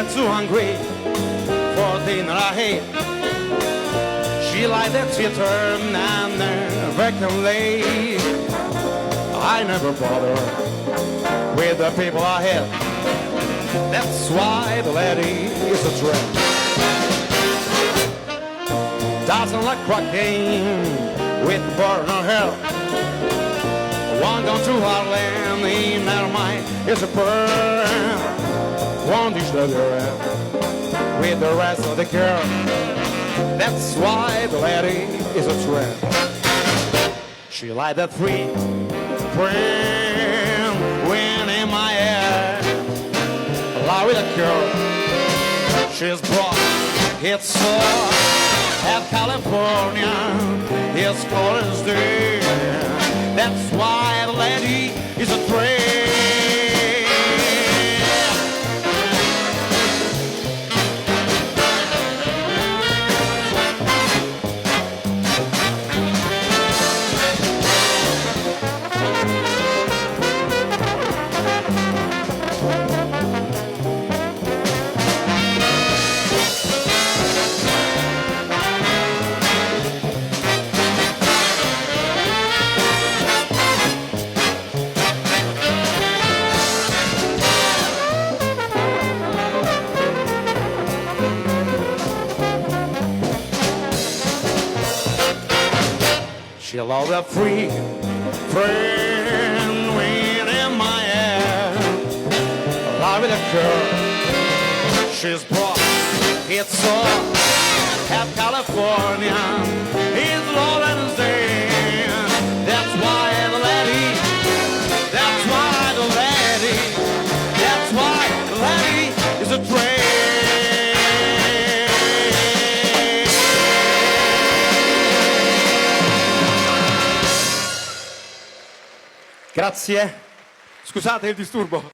get too hungry for dinner I hate. She like the theater and never can lay. I never bother with the people I hate. That's why the lady is a tramp. Doesn't like cracking with burner hair. One gone to Harlem, in her mind is a pearl. One dish that you're with the rest of the girl. That's why the lady is a tramp. She like that free friend wind in my hair. Lie with a girl, she's brought it's so at California, it's cold as day. That's why the lady is a tramp. She loved a free friend wind in my hair. Lie with a girl, she's brought it's so at California, it's low and day. That's why the lady, that's why the lady, that's why the lady is a train. Grazie. Scusate il disturbo.